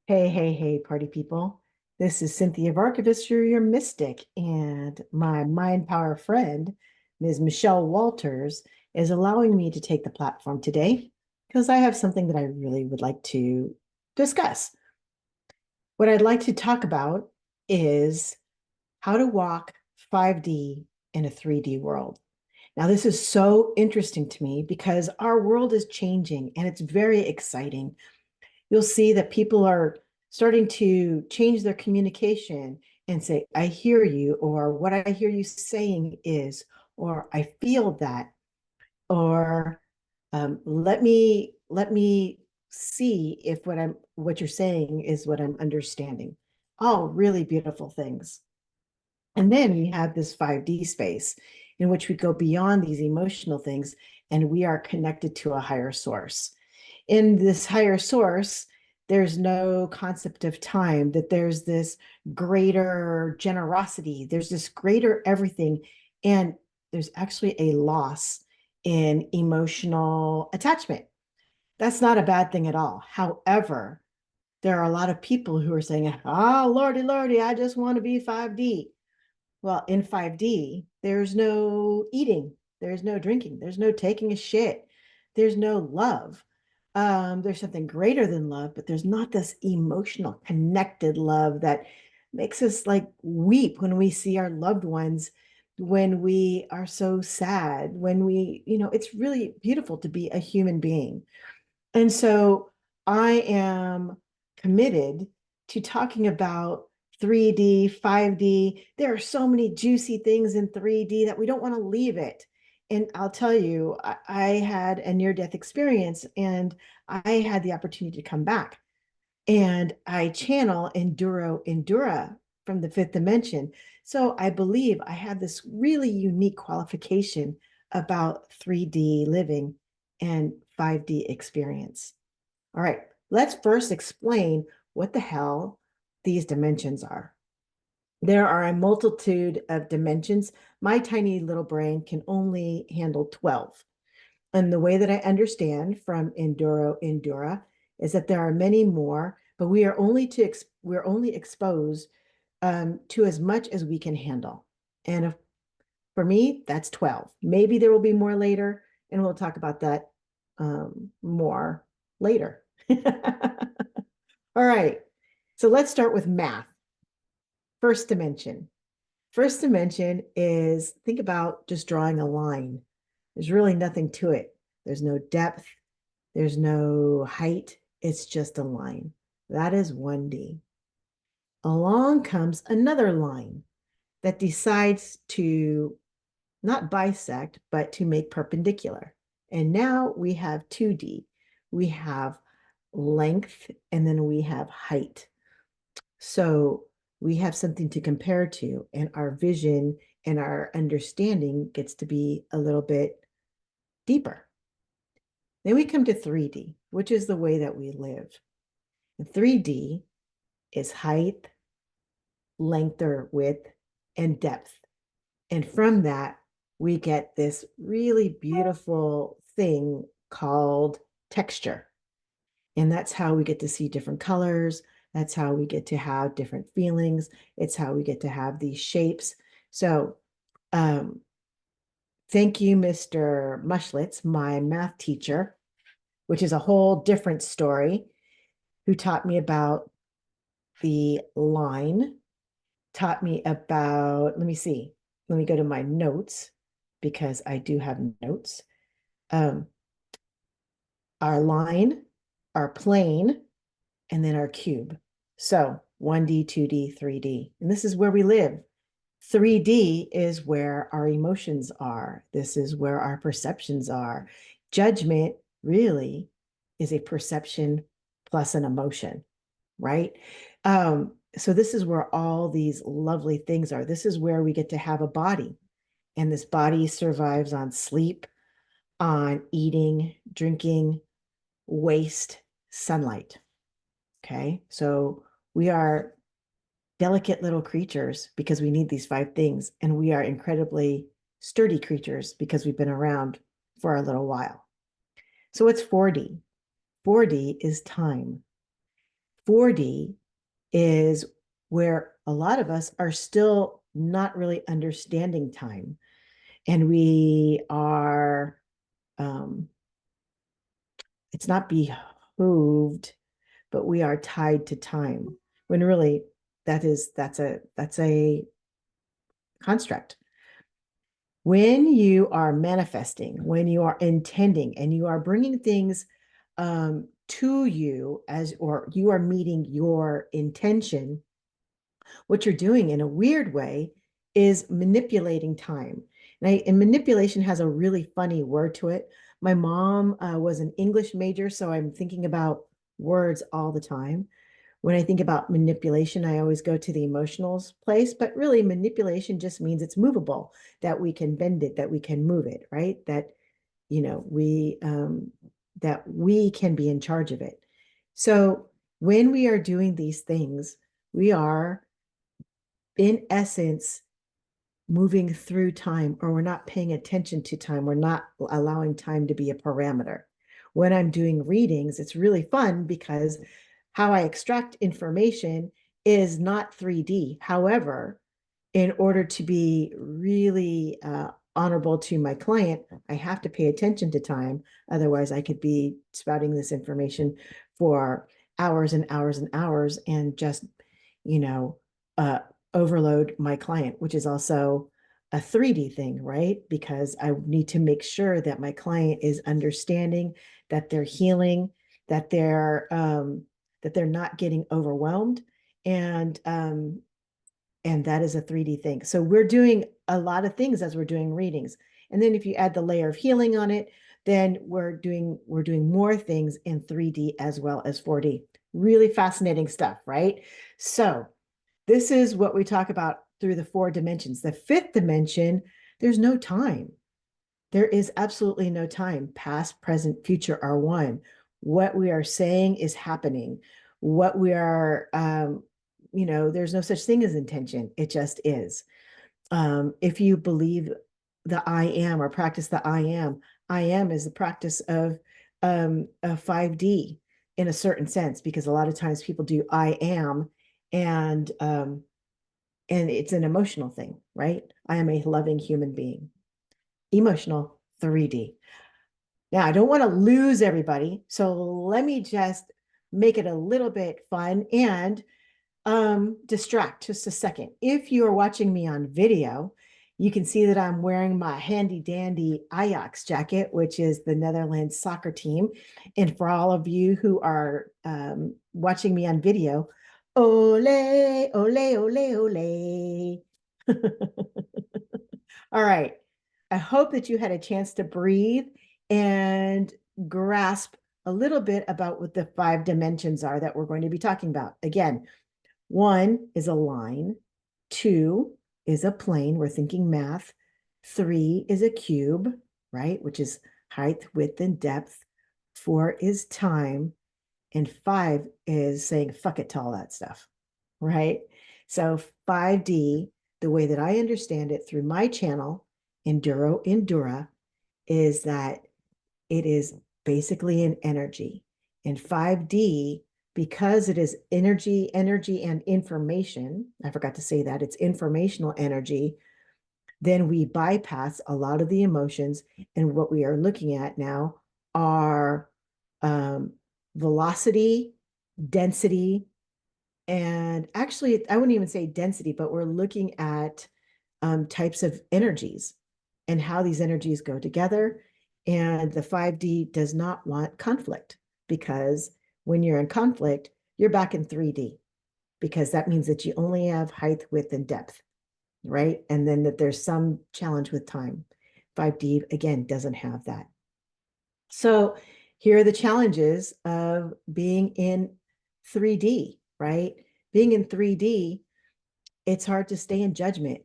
Hey, hey, hey, party people. This is Cinthia Varkevisser, your mystic, and my mind power friend, Ms. Michelle Walters, is allowing me to take the platform today because I have something that I really would like to discuss. What I'd like to talk about is how to walk 5D in a 3D world. Now, this is so interesting to me because our world is changing and it's very exciting. You'll see that people are starting to change their communication and say, I hear you, or what I hear you saying is, or I feel that, or let me see if what you're saying is what I'm understanding. All really beautiful things. And then we have this 5D space in which we go beyond these emotional things and we are connected to a higher source. In this higher source, there's no concept of time, that there's this greater generosity, there's this greater everything. And there's actually a loss in emotional attachment. That's not a bad thing at all. However, there are a lot of people who are saying, oh, Lordy, Lordy, I just want to be 5D. Well, in 5D, there's no eating, there's no drinking, there's no taking a shit, there's no love. There's something greater than love, but there's not this emotional, connected love that makes us like weep when we see our loved ones, when we are so sad, when it's really beautiful to be a human being. And so I am committed to talking about 3D, 5D. There are so many juicy things in 3D that we don't want to leave it. And I'll tell you, I had a near-death experience and I had the opportunity to come back. And I channel Enduro Endura from the fifth dimension. So I believe I have this really unique qualification about 3D living and 5D experience. All right, let's first explain what the hell these dimensions are. There are a multitude of dimensions. My tiny little brain can only handle 12. And the way that I understand from Enduro Endura is that there are many more, but we're only exposed to as much as we can handle. And for me, that's 12. Maybe there will be more later, and we'll talk about that more later. All right. So let's start with math. First dimension. First dimension is, think about just drawing a line. There's really nothing to it. There's no depth. There's no height. It's just a line. That is 1D. Along comes another line that decides to not bisect, but to make perpendicular. And now we have 2D. We have length and then we have height. So we have something to compare to, and our vision and our understanding gets to be a little bit deeper. Then we come to 3D, which is the way that we live. 3D is height, length or width, and depth. And from that, we get this really beautiful thing called texture. And that's how we get to see different colors. That's how we get to have different feelings. It's how we get to have these shapes. So, thank you, Mr. Mushlitz, my math teacher, which is a whole different story, who taught me about the line, taught me about, let me see, let me go to my notes because I do have notes. Um, our line, our plane, and then our cube. So 1D, 2D, 3D. And this is where we live. 3D is where our emotions are. This is where our perceptions are. Judgment really is a perception plus an emotion, right? So this is where all these lovely things are. This is where we get to have a body. And this body survives on sleep, on eating, drinking, waste, sunlight. Okay. So we are delicate little creatures because we need these 5 things. And we are incredibly sturdy creatures because we've been around for a little while. So what's 4D? 4D is time. 4D is where a lot of us are still not really understanding time. And we are, it's not behooved, but we are tied to time. When really that's a construct. When you are manifesting, when you are intending, and you are bringing things to you or you are meeting your intention, what you're doing in a weird way is manipulating time. And manipulation has a really funny word to it. My mom was an English major, so I'm thinking about words all the time. When I think about manipulation, I always go to the emotional place, but really manipulation just means it's movable, that we can bend it, that we can move it, right? That, that we can be in charge of it. So when we are doing these things, we are in essence moving through time, or we're not paying attention to time. We're not allowing time to be a parameter. When I'm doing readings, it's really fun because how I extract information is not 3D. However, in order to be really honorable to my client, I have to pay attention to time. Otherwise, I could be spouting this information for hours and hours and hours and just, you know, uh, overload my client, which is also a 3D thing, right? Because I need to make sure that my client is understanding, that they're healing, that they're not getting overwhelmed, and that is a 3D thing. So we're doing a lot of things as we're doing readings. And then if you add the layer of healing on it, then we're doing more things in 3D as well as 4D. Really fascinating stuff, right? So this is what we talk about through the 4 dimensions. The 5th dimension, there's no time. There is absolutely no time. Past, present, future are one. What we are saying is happening. What we are, there's no such thing as intention. It just is. If you believe the I am or practice the I am is the practice of a 5D in a certain sense, because a lot of times people do I am, and it's an emotional thing, right? I am a loving human being. Emotional 3D. Now, I don't want to lose everybody, so let me just make it a little bit fun and distract just a second. If you are watching me on video, you can see that I'm wearing my handy dandy Ajax jacket, which is the Netherlands soccer team. And for all of you who are watching me on video, ole, ole, ole, ole. All right. I hope that you had a chance to breathe and grasp a little bit about what the 5 dimensions are that we're going to be talking about. Again, 1 is a line, 2 is a plane. We're thinking math. 3 is a cube, right? Which is height, width, and depth. 4 is time. And 5 is saying fuck it to all that stuff, right? So 5D, the way that I understand it through my channel, Enduro Endura, is that it is basically an energy. And 5D, because it is energy, and information, I forgot to say that, it's informational energy, then we bypass a lot of the emotions. And what we are looking at now are velocity, density, and actually, I wouldn't even say density, but we're looking at types of energies and how these energies go together. And the 5D does not want conflict, because when you're in conflict, you're back in 3D, because that means that you only have height, width, and depth, right? And then that there's some challenge with time. 5D, again, doesn't have that. So here are the challenges of being in 3D, right? Being in 3D, it's hard to stay in judgment.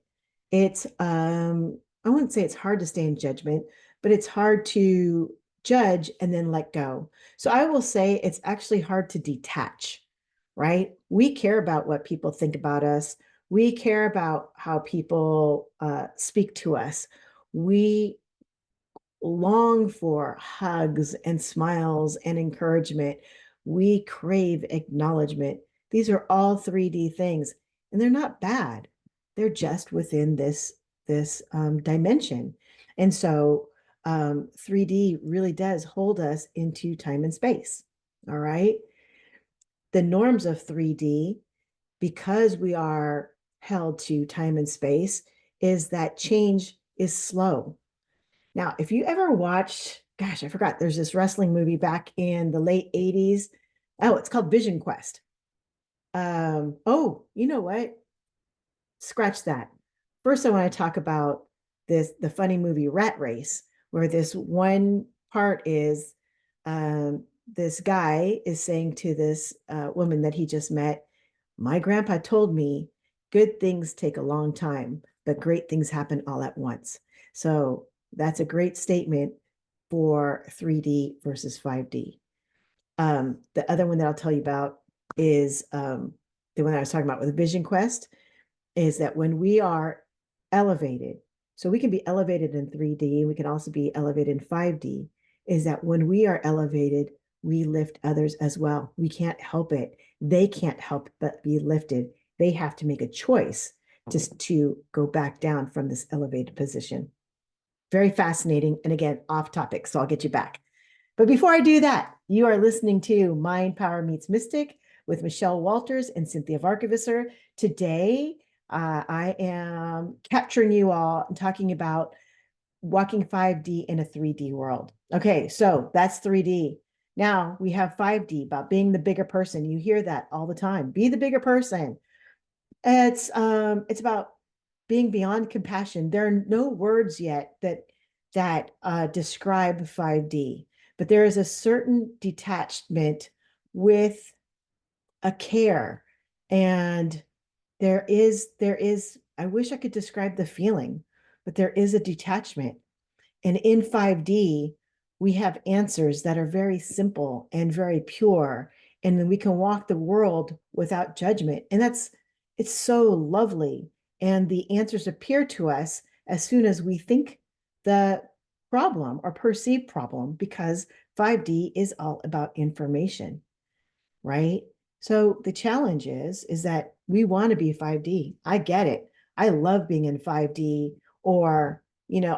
It's I wouldn't say it's hard to stay in judgment, but it's hard to judge and then let go. So I will say it's actually hard to detach, right? We care about what people think about us. We care about how people speak to us. We long for hugs and smiles and encouragement. We crave acknowledgement. These are all 3D things, and they're not bad. They're just within this dimension. And so 3D really does hold us into time and space. All right. The norms of 3D, because we are held to time and space, is that change is slow. Now, if you ever watched, gosh, I forgot, there's this wrestling movie back in the late 80s. Oh, it's called Vision Quest. Oh, you know what? Scratch that. First, I want to talk about the funny movie Rat Race, where this one part is this guy is saying to this woman that he just met, my grandpa told me good things take a long time, but great things happen all at once. So that's a great statement for 3D versus 5D. The other one that I'll tell you about is the one I was talking about with the Vision Quest, is that when we are elevated, so we can be elevated in 3D, we can also be elevated in 5D, is that when we are elevated, we lift others as well. We can't help it. They can't help but be lifted. They have to make a choice just to go back down from this elevated position. Very fascinating. And again, off topic, so I'll get you back. But before I do that, you are listening to Mind Power Meets Mystic with Michelle Walters and Cinthia Varkevisser. Today, I am capturing you all and talking about walking 5D in a 3D world. Okay, so that's 3D. Now we have 5D, about being the bigger person. You hear that all the time. Be the bigger person. It's about being beyond compassion. There are no words yet that describe 5D, but there is a certain detachment with a care, and there is I wish I could describe the feeling, but there is a detachment. And in 5D, we have answers that are very simple and very pure. And then we can walk the world without judgment. And it's so lovely. And the answers appear to us as soon as we think the problem or perceived problem, because 5D is all about information, right? So the challenge is that we want to be 5D. I get it. I love being in 5D, or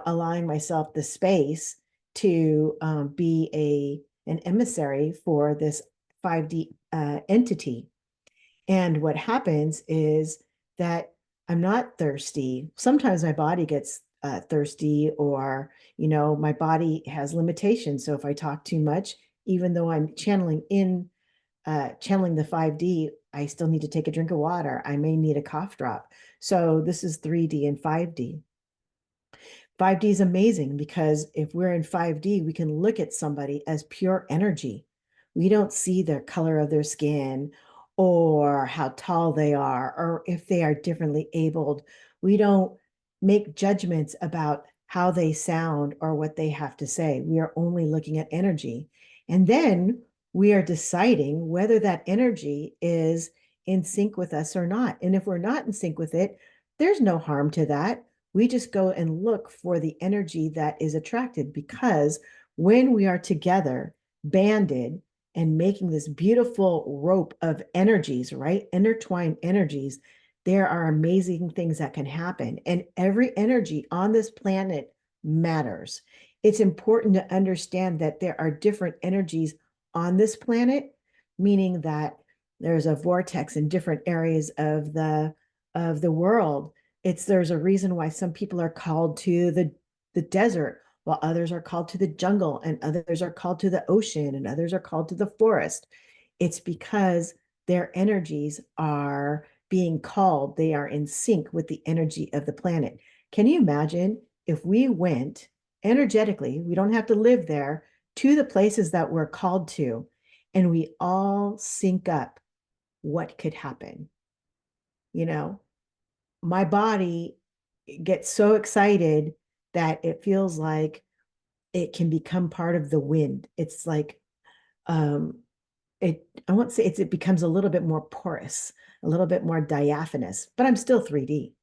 allowing myself the space to be an emissary for this 5D entity. And what happens is that I'm not thirsty. Sometimes my body gets thirsty, or my body has limitations. So if I talk too much, even though I'm channeling the 5D, I still need to take a drink of water. I may need a cough drop. So this is 3D and 5D. 5D is amazing because if we're in 5D, we can look at somebody as pure energy. We don't see the color of their skin, or how tall they are, or if they are differently abled. We don't make judgments about how they sound or what they have to say. We are only looking at energy. And then we are deciding whether that energy is in sync with us or not. And if we're not in sync with it, there's no harm to that. We just go and look for the energy that is attracted, because when we are together, banded, and making this beautiful rope of energies, right? Intertwined energies, there are amazing things that can happen. And every energy on this planet matters. It's important to understand that there are different energies on this planet, meaning that there's a vortex in different areas of the world. There's a reason why some people are called to the desert, while others are called to the jungle, and others are called to the ocean, and others are called to the forest. It's because their energies are being called. They are in sync with the energy of the planet. Can you imagine if we went energetically, we don't have to live there, to the places that we're called to, and we all sync up? What could happen? You know, my body gets so excited that it feels like it can become part of the wind. It's like I won't say it becomes a little bit more porous, a little bit more diaphanous, but I'm still 3D,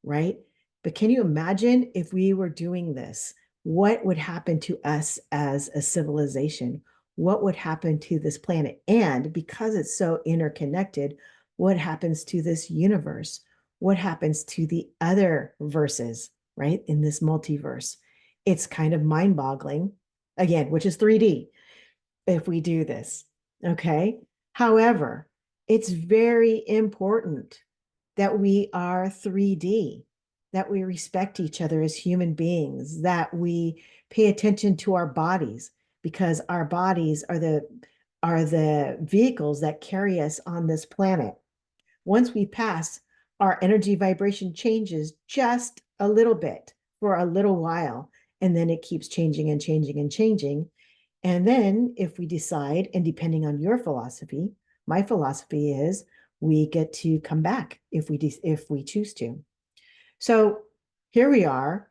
right? But can you imagine if we were doing this? What would happen to us as a civilization? what would happen to this planet? And because it's so interconnected, what happens to this universe? What happens to the other verses, right? In this multiverse. It's kind of mind-boggling, again, which is 3D if we do this. Okay. However, it's very important that we are 3D, that we respect each other as human beings, that we pay attention to our bodies, because our bodies are the vehicles that carry us on this planet. Once we pass, our energy vibration changes just a little bit for a little while, and then it keeps changing and changing and changing. And then if we decide, and depending on your philosophy, my philosophy is we get to come back if we choose to. So here we are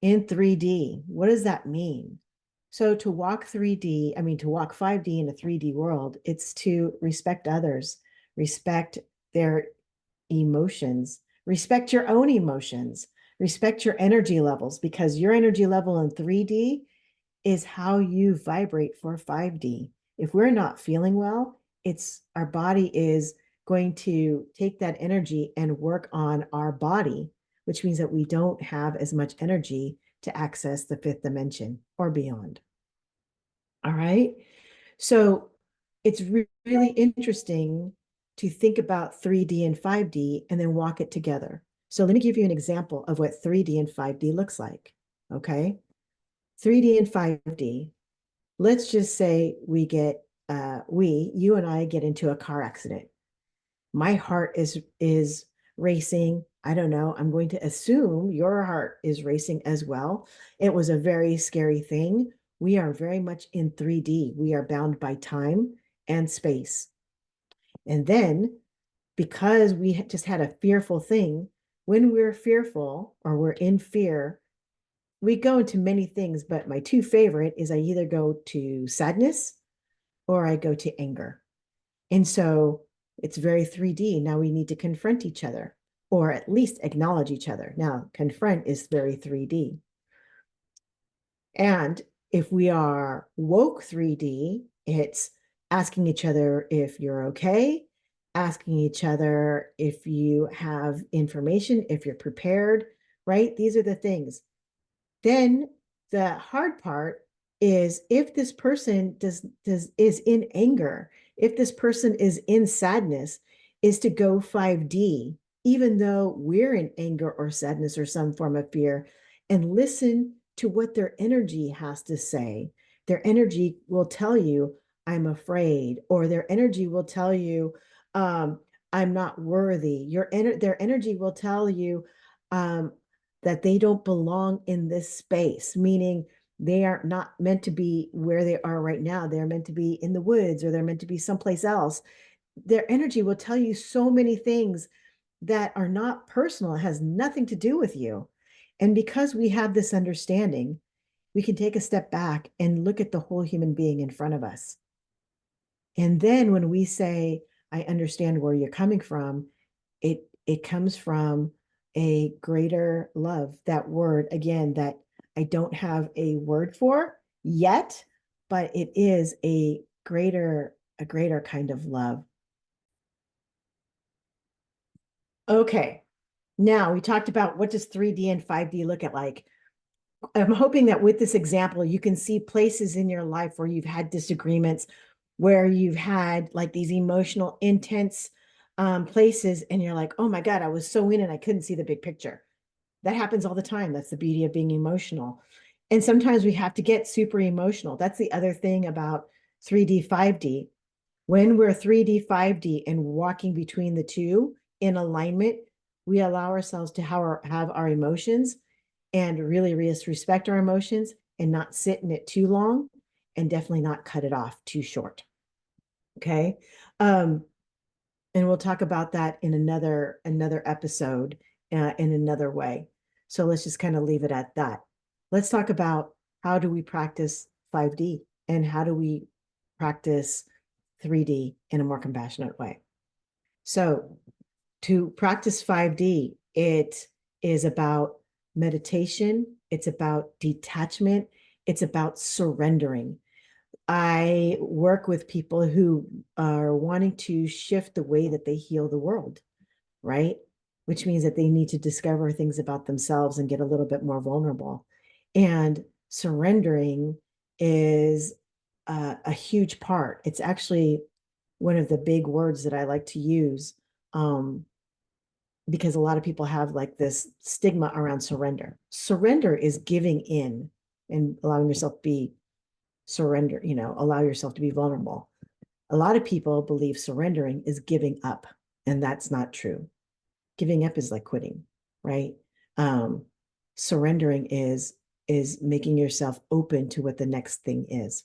in 3D. What does that mean? So to walk 3D, I mean, to walk 5D in a 3D world, it's to respect others, respect their emotions, respect your own emotions, respect your energy levels, because your energy level in 3D is how you vibrate for 5D. If we're not feeling well, it's our body is going to take that energy and work on our body, which means that we don't have as much energy to access the fifth dimension or beyond. All right. So it's really interesting to think about 3D and 5D and then walk it together. So let me give you an example of what 3D and 5D looks like. Okay. 3D and 5D. Let's just say we get, you and I get into a car accident. My heart is racing. I don't know. I'm going to assume your heart is racing as well. It was a very scary thing. We are very much in 3D. We are bound by time and space. And then because we just had a fearful thing, when we're fearful or we're in fear, we go into many things, but my two favorite is I either go to sadness or I go to anger. And so it's very 3D. Now we need to confront each other or at least acknowledge each other. Now, confront is very 3D. And if we are woke 3D, it's asking each other if you're okay, asking each other if you have information, if you're prepared, right? These are the things. Then the hard part is if this person is in anger, if this person is in sadness, is to go 5D, even though we're in anger or sadness or some form of fear, and listen to what their energy has to say. Their energy will tell you, I'm afraid, or their energy will tell you, I'm not worthy. Their energy will tell you, that they don't belong in this space, meaning they are not meant to be where they are right now. They're meant to be in the woods or they're meant to be someplace else. Their energy will tell you so many things that are not personal, it has nothing to do with you. And because we have this understanding, we can take a step back and look at the whole human being in front of us. And then when we say, I understand where you're coming from, it comes from a greater love. That word, again, that I don't have a word for yet, but it is a greater kind of love. Okay. Now we talked about what does 3D and 5D look at like. I'm hoping that with this example, you can see places in your life where you've had disagreements, where you've had like these emotional, intense places, and you're like, oh my God, I was so in and I couldn't see the big picture. That happens all the time. That's the beauty of being emotional. And sometimes we have to get super emotional. That's the other thing about 3D, 5D. When we're 3D, 5D and walking between the two in alignment, we allow ourselves to have our emotions and really respect our emotions and not sit in it too long and definitely not cut it off too short. Okay. And we'll talk about that in another episode in another way. So let's just kind of leave it at that. Let's talk about how do we practice 5D and how do we practice 3D in a more compassionate way. So to practice 5D, it is about meditation. It's about detachment. It's about surrendering. I work with people who are wanting to shift the way that they heal the world, right? Which means that they need to discover things about themselves and get a little bit more vulnerable. And surrendering is a huge part. It's actually one of the big words that I like to use, because a lot of people have like this stigma around surrender. Surrender is giving in and allowing yourself to be surrender, allow yourself to be vulnerable. A lot of people believe surrendering is giving up, and that's not true. Giving up is like quitting, right? Um, Surrendering is making yourself open to what the next thing is.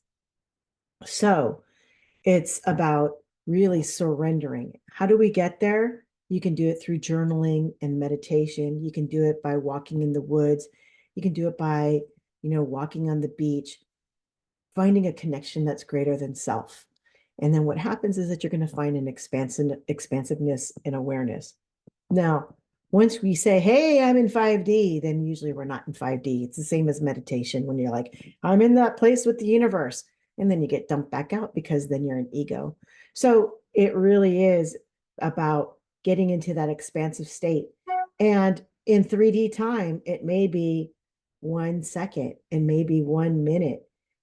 So it's about really surrendering. How do we get there? You can do it through journaling and meditation. You can do it by walking in the woods. You can do it by, walking on the beach, finding a connection that's greater than self. And then what happens is that you're going to find an expansiveness and awareness. Now, once we say, hey, I'm in 5D, then usually we're not in 5D. It's the same as meditation when you're like, I'm in that place with the universe. And then you get dumped back out because then you're an ego. So it really is about getting into that expansive state. And in 3D time, it may be 1 second, it may be 1 minute,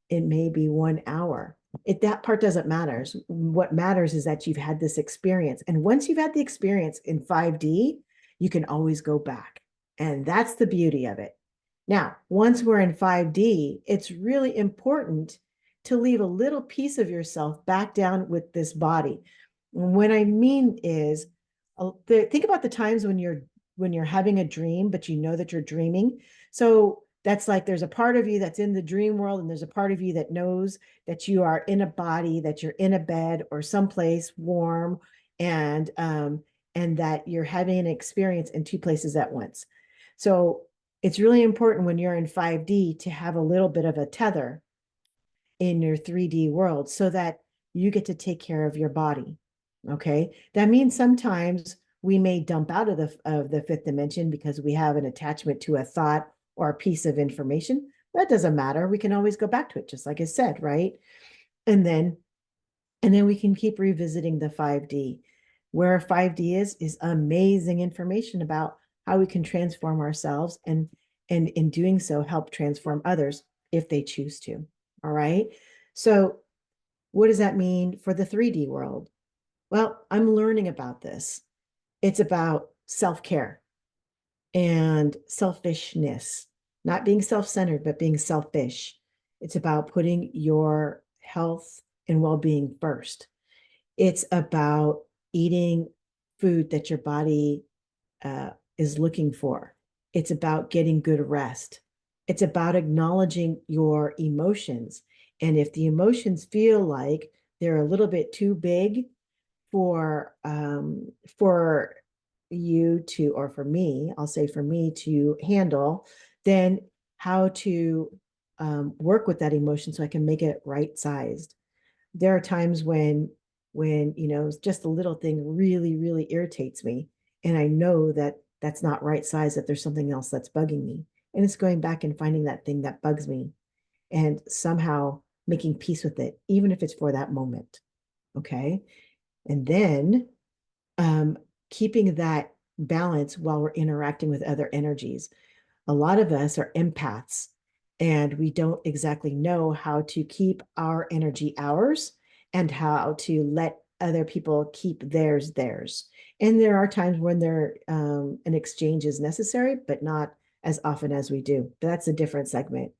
it may be 1 hour. That part doesn't matter. What matters is that you've had this experience. And once you've had the experience in 5D, you can always go back. And that's the beauty of it. Now, once we're in 5D, it's really important to leave a little piece of yourself back down with this body. What I mean is, think about the times when you're having a dream, but you know that you're dreaming. So that's like there's a part of you that's in the dream world, and there's a part of you that knows that you are in a body, that you're in a bed or someplace warm, and that you're having an experience in two places at once. So it's really important when you're in 5D to have a little bit of a tether in your 3D world so that you get to take care of your body. Okay. That means sometimes we may dump out of the fifth dimension because we have an attachment to a thought or a piece of information. That doesn't matter. We can always go back to it, just like I said, right? And then we can keep revisiting the 5D. Where 5D is amazing information about how we can transform ourselves and in doing so help transform others if they choose to. All right. So what does that mean for the 3D world? Well, I'm learning about this. It's about self-care and selfishness, not being self-centered, but being selfish. It's about putting your health and well-being first. It's about eating food that your body is looking for. It's about getting good rest. It's about acknowledging your emotions. And if the emotions feel like they're a little bit too big for you to, or for me, I'll say for me to handle, then how to work with that emotion so I can make it right sized. There are times when just a little thing really really irritates me, and I know that that's not right size, that there's something else that's bugging me, and it's going back and finding that thing that bugs me and somehow making peace with it, even if it's for that moment. Okay. And then keeping that balance while we're interacting with other energies. A lot of us are empaths, and we don't exactly know how to keep our energy ours and how to let other people keep theirs. And there are times when an exchange is necessary, but not as often as we do. But that's a different segment,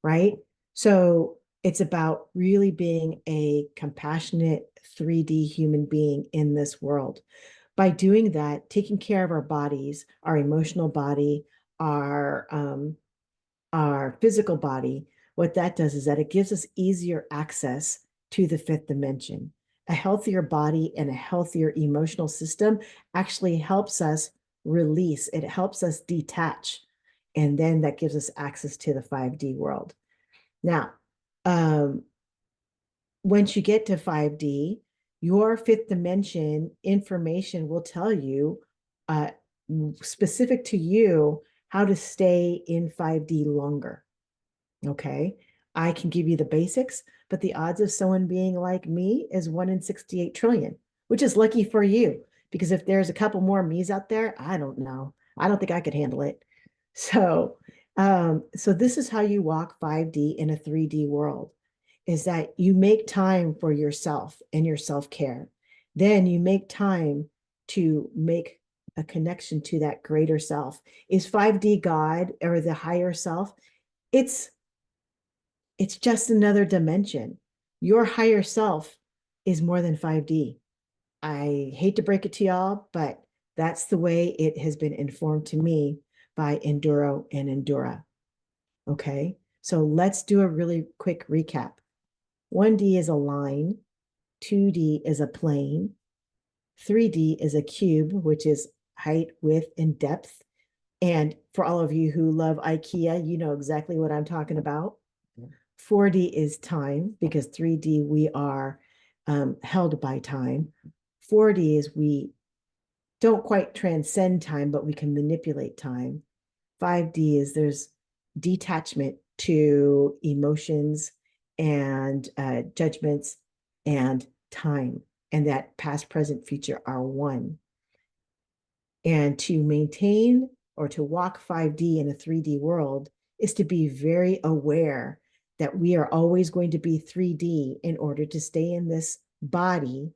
right? So it's about really being a compassionate 3D human being in this world. By doing that, taking care of our bodies, our emotional body, our our physical body, what that does is that it gives us easier access to the fifth dimension. A healthier body and a healthier emotional system actually helps us release, it helps us detach. And then that gives us access to the 5D world. Now, um, once you get to 5D, your fifth dimension information will tell you, uh, specific to you, how to stay in 5D longer. Okay. I can give you the basics, but the odds of someone being like me is 1 in 68 trillion, which is lucky for you. Because if there's a couple more me's out there, I don't know. I don't think I could handle it. So, so this is how you walk 5D in a 3D world, is that you make time for yourself and your self-care. Then you make time to make a connection to that greater self. Is 5D God or the higher self? It's it's just another dimension. Your higher self is more than 5D. I hate to break it to y'all, but that's the way it has been informed to me by Enduro and Endura. Okay, so let's do a really quick recap. 1D is a line, 2D is a plane, 3D is a cube, which is height, width, and depth. And for all of you who love IKEA, you know exactly what I'm talking about. 4D is time, because 3D we are held by time. 4D is we don't quite transcend time, but we can manipulate time. 5D is there's detachment to emotions and judgments and time, and that past, present, future are one. And to maintain or to walk 5D in a 3D world is to be very aware that we are always going to be 3D in order to stay in this body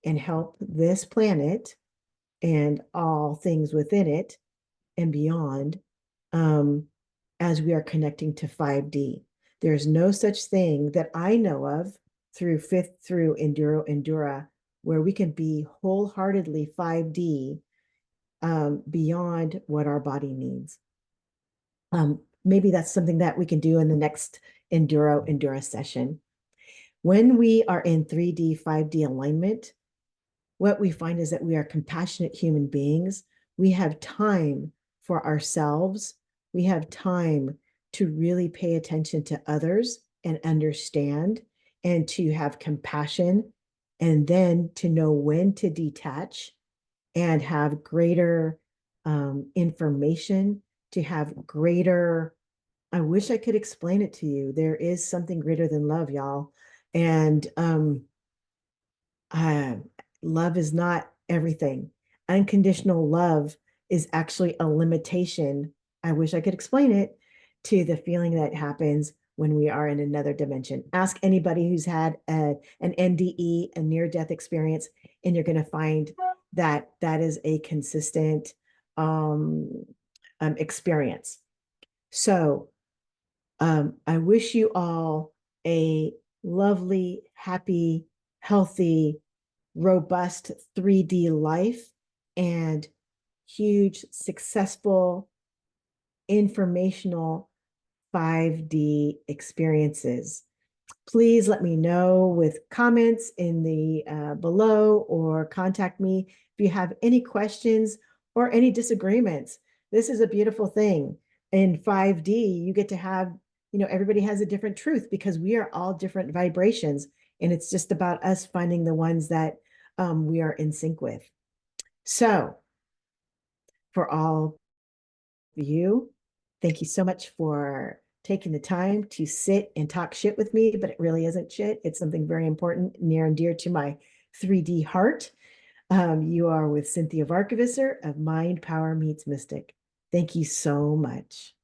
and help this planet and all things within it and beyond, as we are connecting to 5D. There's no such thing that I know of through Enduro Endura where we can be wholeheartedly 5D, beyond what our body needs. Maybe that's something that we can do in the next Enduro Endura session. When we are in 3D, 5D alignment, what we find is that we are compassionate human beings. We have time for ourselves. We have time to really pay attention to others and understand, and to have compassion, and then to know when to detach and have greater information, to have greater, I wish I could explain it to you. There is something greater than love, y'all. And love is not everything. Unconditional love is actually a limitation. I wish I could explain it, to the feeling that happens when we are in another dimension. Ask anybody who's had an NDE, a near-death experience, and you're going to find that that is a consistent experience. So I wish you all a lovely, happy, healthy, robust 3D life and huge, successful, informational 5D experiences. Please let me know with comments in the below, or contact me if you have any questions or any disagreements. This is a beautiful thing. In 5D, you get to have, everybody has a different truth, because we are all different vibrations, and it's just about us finding the ones that we are in sync with. So for all of you, thank you so much for taking the time to sit and talk shit with me, but it really isn't shit. It's something very important, near and dear to my 3D heart. You are with Cinthia Varkevisser of Mind, Power Meets Mystic. Thank you so much.